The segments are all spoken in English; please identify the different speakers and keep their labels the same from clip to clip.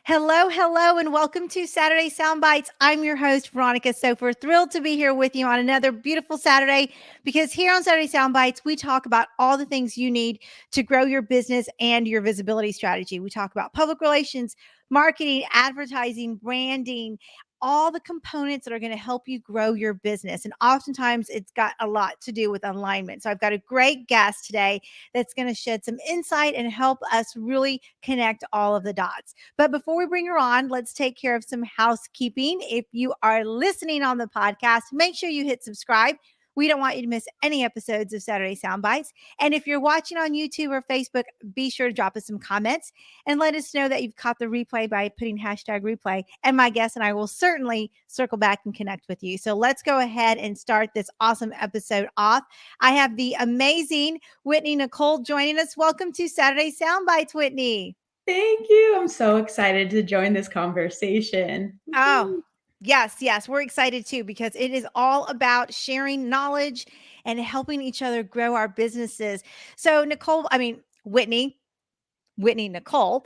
Speaker 1: Hello, hello, and welcome to Saturday Sound Bites. I'm your host, Veronica Sofer. Thrilled to be here with you on another beautiful Saturday because here on Saturday Sound Bites, we talk about all the things you need to grow your business and your visibility strategy. We talk about public relations, marketing, advertising, branding, all the components that are going to help you grow your business. And oftentimes it's got a lot to do with alignment. So I've got a great guest today that's going to shed some insight and help us really connect all of the dots. But before we bring her on, let's take care of some housekeeping. If you are listening on the podcast, make sure you hit subscribe. We don't want you to miss any episodes of Saturday Sound Bites. And if you're watching on YouTube or Facebook, be sure to drop us some comments and let us know that you've caught the replay by putting hashtag replay. And my guest and I will certainly circle back and connect with you. So let's go ahead and start this awesome episode off. I have the amazing Whitnee Nicole joining us. Welcome to Saturday Sound Bites, Whitnee.
Speaker 2: Thank you. I'm so excited to join this conversation.
Speaker 1: Oh, yes. We're excited too because it is all about sharing knowledge and helping each other grow our businesses. So, Whitnee Nicole.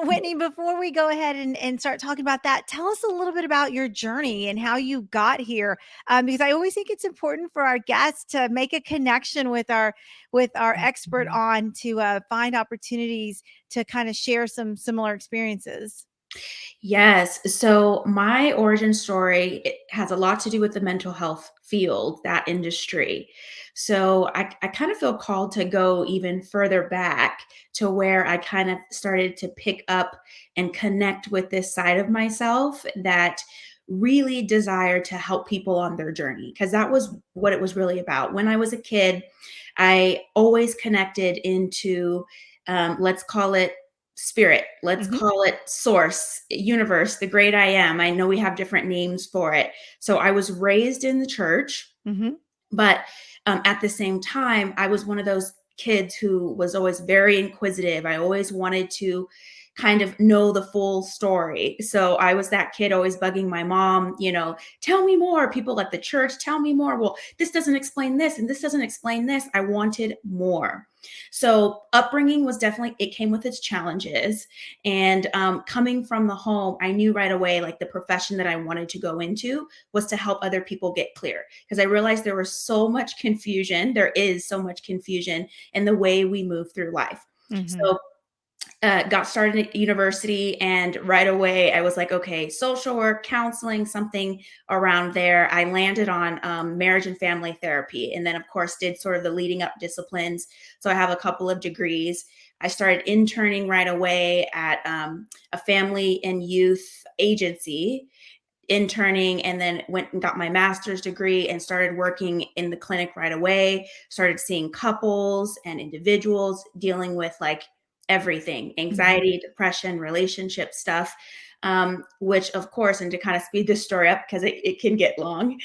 Speaker 1: Whitney, before we go ahead and start talking about that, tell us a little bit about your journey and how you got here. Because I always think it's important for our guests to make a connection with our expert on to find opportunities to kind of share some similar experiences.
Speaker 2: Yes. So my origin story, it has a lot to do with the mental health field, that industry. So I kind of feel called to go even further back to where I kind of started to pick up and connect with this side of myself that really desired to help people on their journey, because that was what it was really about. When I was a kid, I always connected into, let's call it spirit, let's call it source, universe, the great I am. I know we have different names for it. So I was raised in the church, but at the same time, I was one of those kids who was always very inquisitive. I always wanted to kind of know the full story. So I was that kid always bugging my mom, tell me more. People at the church, tell me more. Well, this doesn't explain this and this doesn't explain this. I wanted more. So upbringing was definitely, it came with its challenges. And coming from the home, I knew right away, like the profession that I wanted to go into was to help other people get clear. Because I realized there was so much confusion. There is so much confusion in the way we move through life. So got started at university, and right away I was like, okay, social work, counseling, something around there. I landed on marriage and family therapy, and then of course did sort of the leading up disciplines. So I have a couple of degrees. I started interning right away at a family and youth agency, interning, and then went and got my master's degree and started working in the clinic right away. Started seeing couples and individuals dealing with like everything, anxiety, depression, relationship stuff, which of course, and to kind of speed this story up because it can get long,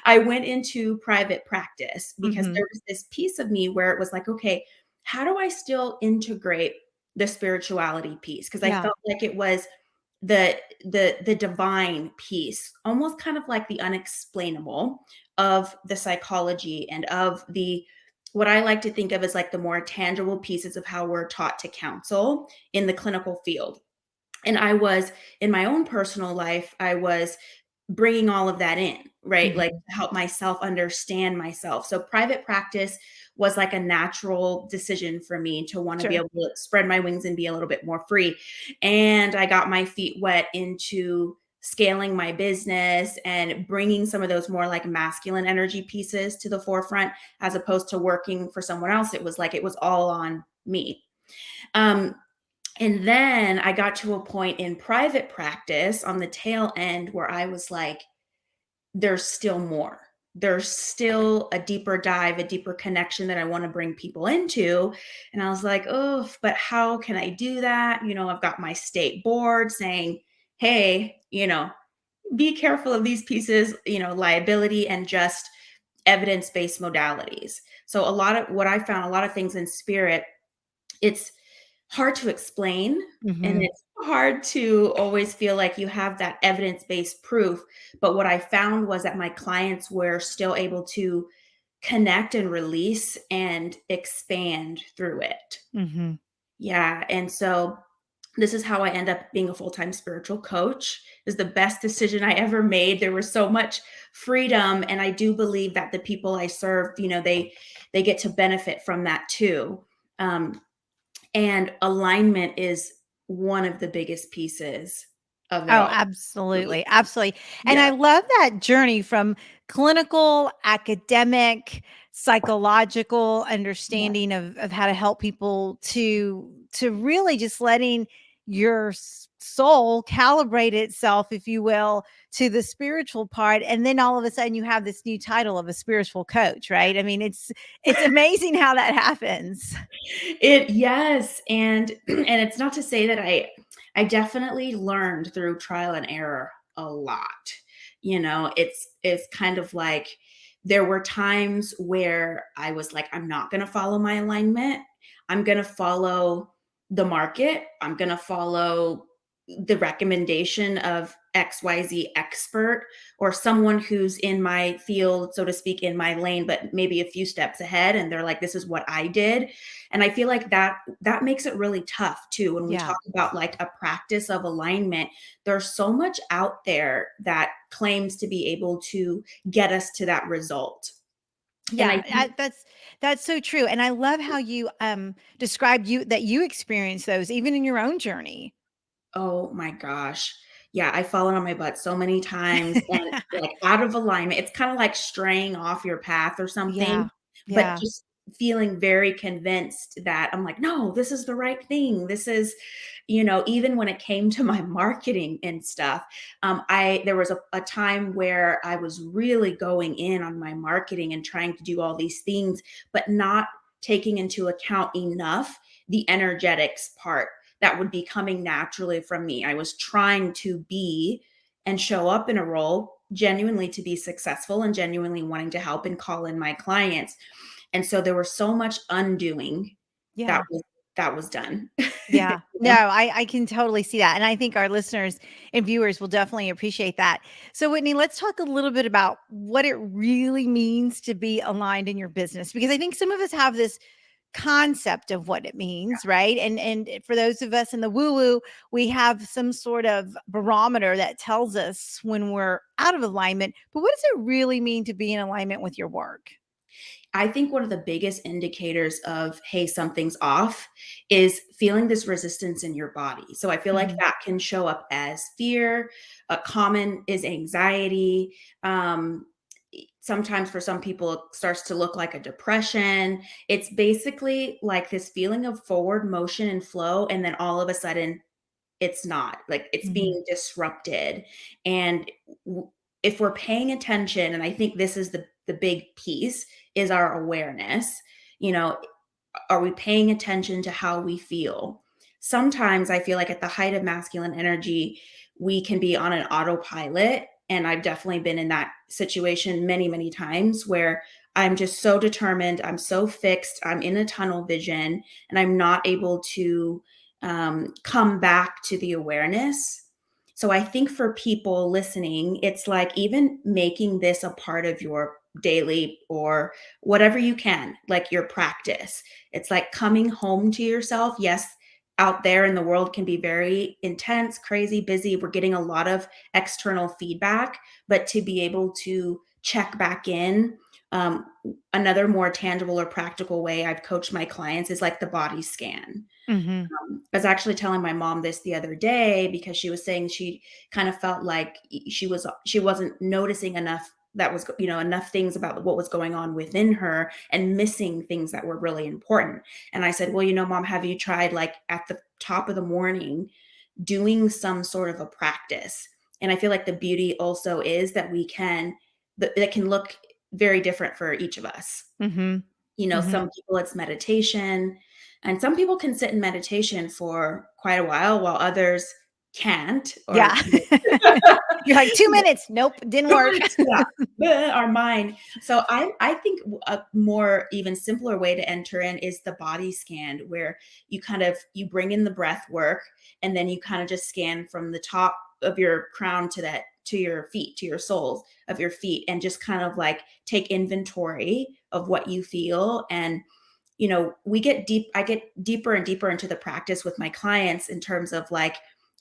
Speaker 2: I went into private practice because there was this piece of me where it was like, okay, how do I still integrate the spirituality piece? Because I felt like it was the divine piece, almost kind of like the unexplainable of the psychology and of the what I like to think of as like the more tangible pieces of how we're taught to counsel in the clinical field. And I was, in my own personal life, I was bringing all of that in, right? Like to help myself understand myself. So private practice was like a natural decision for me to want to be able to spread my wings and be a little bit more free. And I got my feet wet into scaling my business and bringing some of those more like masculine energy pieces to the forefront, as opposed to working for someone else. It was like, it was all on me. And then I got to a point in private practice on the tail end where I was like, there's still more. There's still a deeper dive, a deeper connection that I want to bring people into. And I was like, oh, but how can I do that? I've got my state board saying, hey, be careful of these pieces, liability and just evidence-based modalities. So a lot of what I found, a lot of things in spirit, it's hard to explain, and it's hard to always feel like you have that evidence-based proof. But what I found was that my clients were still able to connect and release and expand through it. Yeah. And so This is how I end up being a full-time spiritual coach. It was the best decision I ever made. There was so much freedom, and I do believe that the people I serve, they get to benefit from that too. Um, and alignment is one of the biggest pieces of it
Speaker 1: Oh,
Speaker 2: all.
Speaker 1: absolutely, absolutely, and
Speaker 2: Yeah.
Speaker 1: I love that journey from clinical, academic, psychological
Speaker 2: Yeah.
Speaker 1: understanding of how to help people to really just letting your soul calibrate itself, if you will, to the spiritual part, and then all of a sudden you have this new title of a spiritual coach, right? I mean, it's amazing how that happens.
Speaker 2: It yes, and and it's not to say that I definitely learned through trial and error a lot. It's kind of like there were times where I was like, I'm not going to follow my alignment. I'm going to follow the market. I'm going to follow the recommendation of XYZ expert or someone who's in my field, so to speak, in my lane, but maybe a few steps ahead. And they're like, this is what I did. And I feel like that makes it really tough too. When we
Speaker 1: Yeah.
Speaker 2: talk about like a practice of alignment, there's so much out there that claims to be able to get us to that result. And I
Speaker 1: Yeah,
Speaker 2: think,
Speaker 1: that's so true, and I love how you, described you that you experienced those even in your own journey.
Speaker 2: oh my gosh. Yeah, I've fallen on my butt so many times and like out of alignment. It's kind of like straying off your path or
Speaker 1: Yeah,
Speaker 2: something, but
Speaker 1: yeah,
Speaker 2: just feeling very convinced that I'm like, no, this is the right thing. This is, even when it came to my marketing and stuff, there was a time where I was really going in on my marketing and trying to do all these things, but not taking into account enough the energetics part that would be coming naturally from me. I was trying to be and show up in a role genuinely to be successful and genuinely wanting to help and call in my clients. And so there was so much undoing that
Speaker 1: yeah,
Speaker 2: was that was done.
Speaker 1: yeah.
Speaker 2: You
Speaker 1: No,
Speaker 2: know?
Speaker 1: I can totally see that, and I think our listeners and viewers will definitely appreciate that. So, Whitney, let's talk a little bit about what it really means to be aligned in your business, because I think some of us have this concept of what it means, right? And for those of us in the woo woo, we have some sort of barometer that tells us when we're out of alignment. But what does it really mean to be in alignment with your work?
Speaker 2: I think one of the biggest indicators of, hey, something's off is feeling this resistance in your body. So I feel like
Speaker 1: Mhm.
Speaker 2: that can show up as fear. A common is anxiety. Sometimes for some people, it starts to look like a depression. It's basically like this feeling of forward motion and flow. And then all of a sudden, it's not like it's
Speaker 1: Mhm.
Speaker 2: being disrupted. And w- if we're paying attention, and I think this is the big piece, is our awareness. You know, are we paying attention to how we feel? Sometimes I feel like at the height of masculine energy, we can be on an autopilot. And I've definitely been in that situation many, many times where I'm just so determined, I'm so fixed, I'm in a tunnel vision, and I'm not able to come back to the awareness. So I think for people listening, it's like even making this a part of your daily or whatever you can, like your practice. It's like coming home to yourself. Yes, out there in the world can be very intense, crazy, busy. We're getting a lot of external feedback, but to be able to check back in, um, another more tangible or practical way I've coached my clients is like the body scan.
Speaker 1: Mhm.
Speaker 2: I was actually telling my mom this the other day because she was saying she kind of felt like she wasn't noticing enough that was enough things about what was going on within her and missing things that were really important. And I said, well, mom, have you tried like at the top of the morning doing some sort of a practice? And I feel like the beauty also is that that can look very different for each of us.
Speaker 1: Mhm. Mhm.
Speaker 2: Some people it's meditation, and some people can sit in meditation for quite a while others can't,
Speaker 1: Yeah.
Speaker 2: or
Speaker 1: You're like 2 minutes. Nope, didn't work.
Speaker 2: yeah, our mind. So I think a more even simpler way to enter in is the body scan, where you bring in the breath work, and then you kind of just scan from the top of your crown to your feet, to your soles of your feet, and just kind of like take inventory of what you feel. And I get deeper and deeper into the practice with my clients in terms of like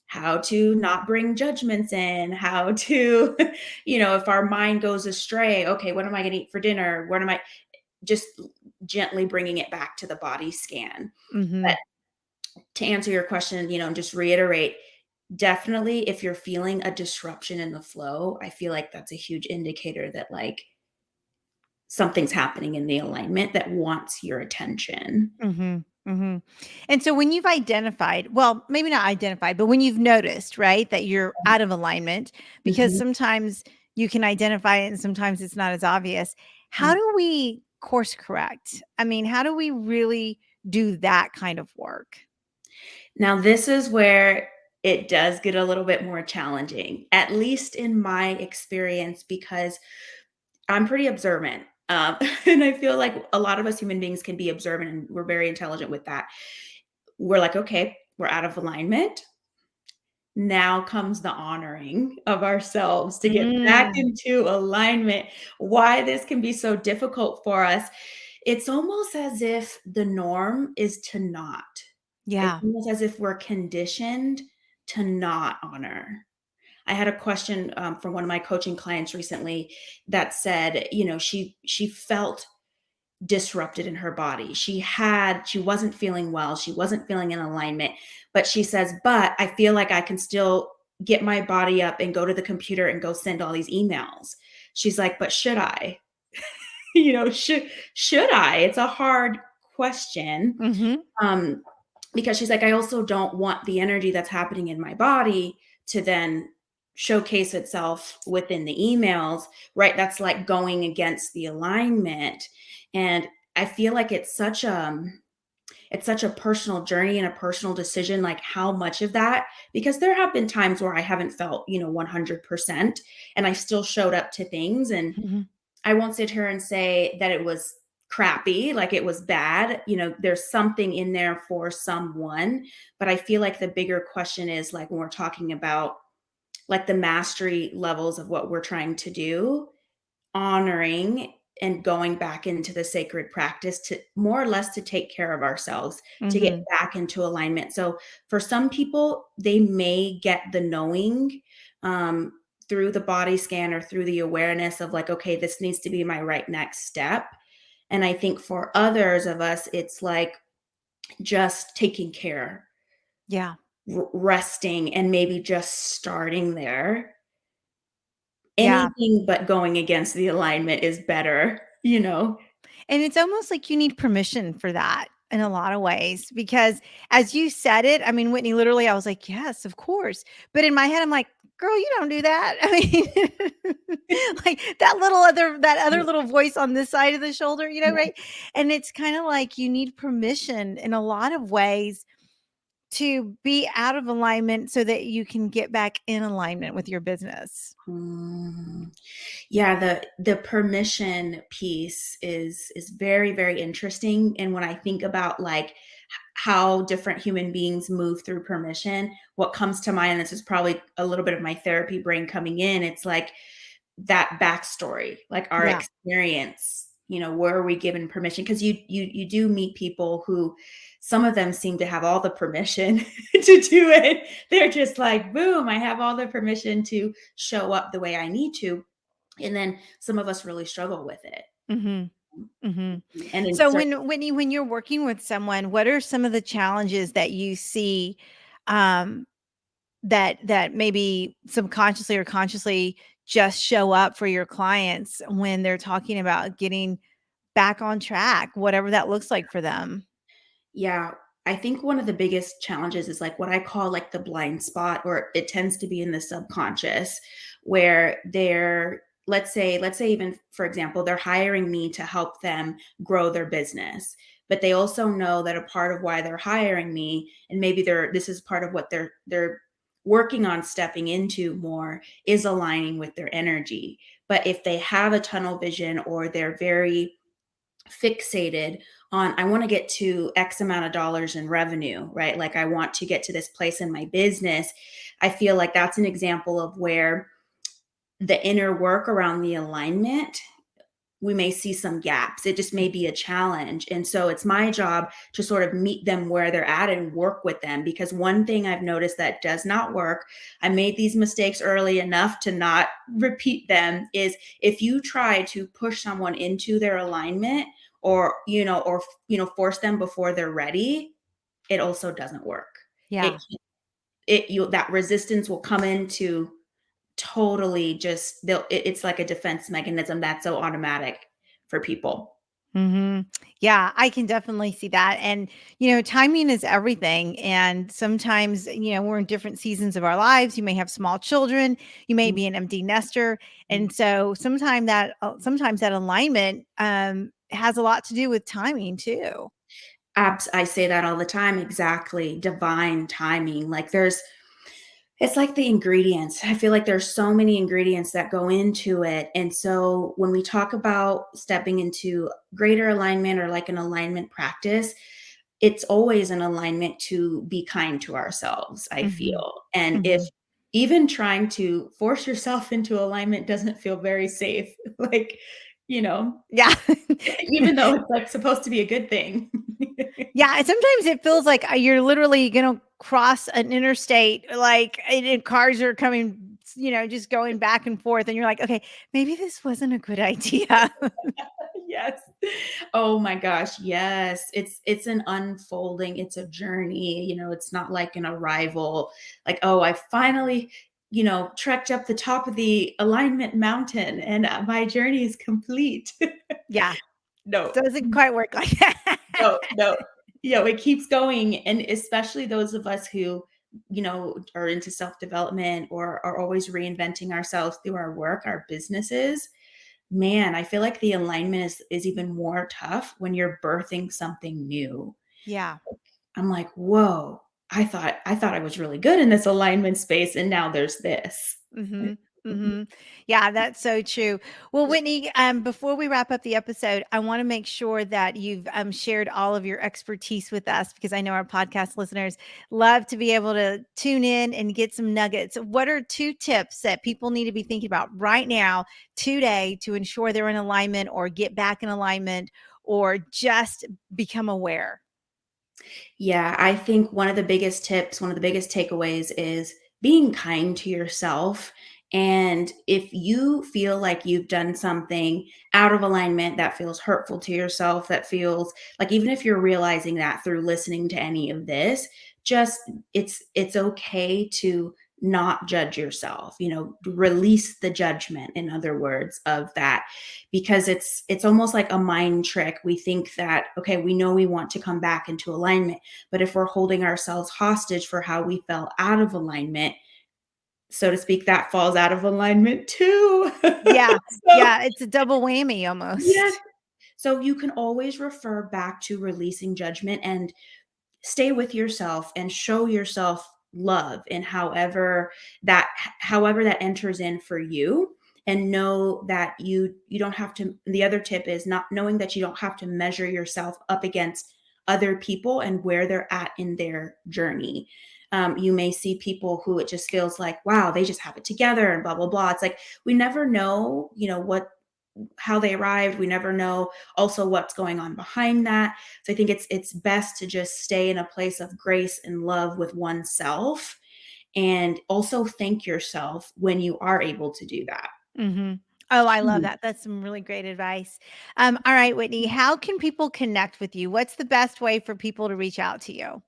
Speaker 2: how to not bring judgments in, how to, if our mind goes astray, okay, what am I going to eat for dinner? What am I just gently bringing it back to the body scan. But
Speaker 1: Mhm.
Speaker 2: to answer your question, just reiterate, definitely if you're feeling a disruption in the flow, I feel like that's a huge indicator that like something's happening in the alignment that wants your attention.
Speaker 1: Mhm. Mhm. And so when you've identified, well, maybe not identified, but when you've noticed, right, that you're out of alignment, because
Speaker 2: Mhm.
Speaker 1: sometimes you can identify it and sometimes it's not as obvious. How do we course correct? I mean, how do we really do that kind of work?
Speaker 2: Now, this is where it does get a little bit more challenging, at least in my experience, because I'm pretty observant. And I feel like a lot of us human beings can be observant and we're very intelligent with that. We're like, okay, we're out of alignment. Now comes the honoring of ourselves to get back
Speaker 1: Mm.
Speaker 2: into alignment. Why this can be so difficult for us. It's almost as if the norm is to not. It's
Speaker 1: Yeah.
Speaker 2: almost as if we're conditioned to not honor. I had a question from one of my coaching clients recently that said, she felt disrupted in her body. She wasn't feeling well. She wasn't feeling in alignment. But she says, but I feel like I can still get my body up and go to the computer and go send all these emails. She's like, but should I? Should I? It's a hard question.
Speaker 1: Mhm.
Speaker 2: Um, because she's like, I also don't want the energy that's happening in my body to then showcase itself within the emails, right? That's like going against the alignment. And I feel like it's such a personal journey and a personal decision, like how much of that, because there have been times where I haven't felt, 100% and I still showed up to things. And
Speaker 1: Mhm.
Speaker 2: I won't sit here and say that it was crappy, like it was bad. There's something in there for someone. But I feel like the bigger question is like when we're talking about like the mastery levels of what we're trying to do, honoring and going back into the sacred practice to more or less to take care of ourselves, to get
Speaker 1: Mhm.
Speaker 2: back into alignment. So for some people, they may get the knowing um, through the body scan or through the awareness of like, okay, this needs to be my right next step. And I think for others of us, it's like just taking care,
Speaker 1: Yeah.
Speaker 2: resting, and maybe just starting there.
Speaker 1: Yeah.
Speaker 2: Anything but going against the alignment is better.
Speaker 1: And it's almost like you need permission for that in a lot of ways because as you said it, I mean, Whitney, literally, I was like, yes, of course. But in my head, I'm like, girl, you don't do that. I mean, like that other little voice on this side of the shoulder, right? And it's kind of like you need permission in a lot of ways to be out of alignment so that you can get back in alignment with your business.
Speaker 2: Mm. Yeah, the permission piece is very, very interesting. And when I think about like how different human beings move through permission, what comes to mind, and this is probably a little bit of my therapy brain coming in, it's like that backstory, like our
Speaker 1: Yeah.
Speaker 2: experience, where are we given permission? Because you do meet people who some of them seem to have all the permission to do it. They're just like, boom, I have all the permission to show up the way I need to. And then some of us really struggle with it.
Speaker 1: Hmm. Hmm.
Speaker 2: And in
Speaker 1: So
Speaker 2: certain
Speaker 1: when you're working with someone, what are some of the challenges that you see um, that maybe subconsciously or consciously just show up for your clients when they're talking about getting back on track, whatever that looks like for them?
Speaker 2: Yeah, I think one of the biggest challenges is like what I call like the blind spot, or it tends to be in the subconscious, where let's say even for example, they're hiring me to help them grow their business. But they also know that a part of why they're hiring me, and maybe this is part of what they're working on stepping into more, is aligning with their energy. But if they have a tunnel vision or they're very fixated on I want to get to X amount of dollars in revenue, right? Like I want to get to this place in my business. I feel like that's an example of where the inner work around the alignment we may see some gaps. It just may be a challenge. And so it's my job to sort of meet them where they're at and work with them. Because one thing I've noticed that does not work, I made these mistakes early enough to not repeat them, is if you try to push someone into their alignment, or force them before they're ready, it also doesn't work.
Speaker 1: Yeah.
Speaker 2: It that resistance will come into totally just it's like a defense mechanism that's so automatic for people.
Speaker 1: Yeah, I can definitely see that. And, timing is everything. And sometimes, we're in different seasons of our lives. You may have small children, you may be an empty nester. And so sometimes that alignment has a lot to do with timing too.
Speaker 2: I say that all the time, exactly, divine timing. Like it's like the ingredients. I feel like there's so many ingredients that go into it. And so when we talk about stepping into greater alignment or like an alignment practice, it's always an alignment to be kind to ourselves, I
Speaker 1: Hmm.
Speaker 2: feel. And if
Speaker 1: Hmm.
Speaker 2: even trying to force yourself into alignment doesn't feel very safe, like, you know,
Speaker 1: Yeah.
Speaker 2: even though it's like supposed to be a good thing.
Speaker 1: Yeah, and sometimes it feels like, you're literally gonna cross an interstate, like, and cars are coming, just going back and forth, and you're like, "Okay, maybe this wasn't a good idea."
Speaker 2: Yes. Oh my gosh, yes. It's an unfolding, it's a journey, it's not like an arrival, like, "Oh, I finally, trekked up the top of the alignment mountain and, my journey is complete."
Speaker 1: Yeah,
Speaker 2: No.
Speaker 1: doesn't quite work like that.
Speaker 2: No, no. It keeps going, and especially those of us who, are into self-development or are always reinventing ourselves through our work, our businesses. Man, I feel like the alignment is even more tough when you're birthing something new.
Speaker 1: Yeah.
Speaker 2: I'm like, "Whoa, I thought I was really good in this alignment space, and now there's this."
Speaker 1: Mhm, mhm. Yeah, that's so true. Well, Whitney, before we wrap up the episode, I wanna make sure that you've, shared all of your expertise with us because I know our podcast listeners love to be able to tune in and get some nuggets. What are 2 tips that people need to be thinking about right now, today, to ensure they're in alignment or get back in alignment or just become aware?
Speaker 2: Yeah, I think one of the biggest tips, one of the biggest takeaways is being kind to yourself. And if you feel like you've done something out of alignment that feels hurtful to yourself, that feels like, even if you're realizing that through listening to any of this, just it's okay to not judge yourself, release the judgment, in other words, of that, because it's almost like a mind trick. We think that, okay, we know we want to come back into alignment, but if we're holding ourselves hostage for how we fell out of alignment, so to speak, that falls out of alignment too.
Speaker 1: Yeah,
Speaker 2: So,
Speaker 1: yeah, it's a double whammy
Speaker 2: yes.
Speaker 1: almost.
Speaker 2: So you can always refer back to releasing judgment and stay with yourself and show yourself love in however that enters in for you, and know that you don't have to. The other tip is not knowing that you don't have to measure yourself up against other people and where they're at in their journey. You may see people who it just feels like, wow, they just have it together and blah blah blah. It's like we never know, what how they arrived. We never know also what's going on behind that. So I think it's best to just stay in a place of grace and love with oneself, and also thank yourself when you are able to do that.
Speaker 1: Mhm. Oh, I love
Speaker 2: Hmm.
Speaker 1: that. That's some really great advice. All right, Whitney, how can people connect with you? What's the best way for people to reach out to you?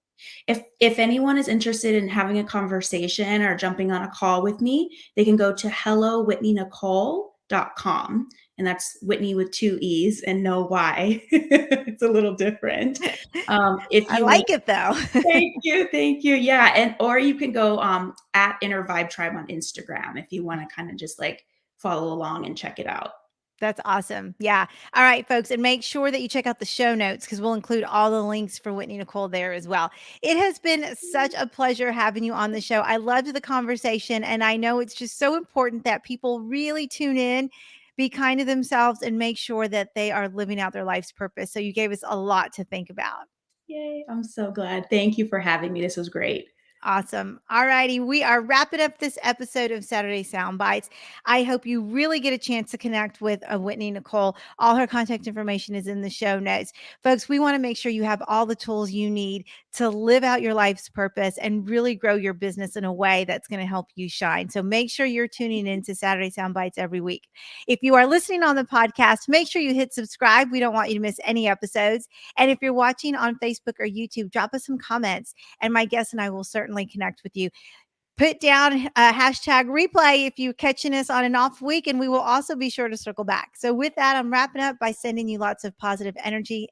Speaker 2: If anyone is interested in having a conversation or jumping on a call with me, they can go to hellowhitneynicole.com. And that's Whitney with 2 E's and no Y. It's a little different. If
Speaker 1: I
Speaker 2: you want.
Speaker 1: like it though.
Speaker 2: Thank you, thank you. Yeah, and or you can go, at Inner Vibe Tribe on Instagram if you wanna kinda just, like, follow along and check it out.
Speaker 1: That's awesome. Yeah. All right, folks. And make sure that you check out the show notes because we'll include all the links for Whitney Nicole there as well. It has been such a pleasure having you on the show. I loved the conversation. And I know it's just so important that people really tune in, be kind to themselves, and make sure that they are living out their life's purpose. So you gave us a lot to think about.
Speaker 2: Yay, I'm so glad. Thank you for having me, this was great.
Speaker 1: Awesome. All righty. We are wrapping up this episode of Saturday Sound Bites. I hope you really get a chance to connect with Whitnee Nicole. All her contact information is in the show notes. Folks, we want to make sure you have all the tools you need to live out your life's purpose and really grow your business in a way that's going to help you shine. So make sure you're tuning in to Saturday Sound Bites every week. If you are listening on the podcast, make sure you hit subscribe. We don't want you to miss any episodes. And if you're watching on Facebook or YouTube, drop us some comments and my guest and I will certainly connect with you. Put down a hashtag replay if you're catching us on an off week, and we will also be sure to circle back. So, with that, I'm wrapping up by sending you lots of positive energy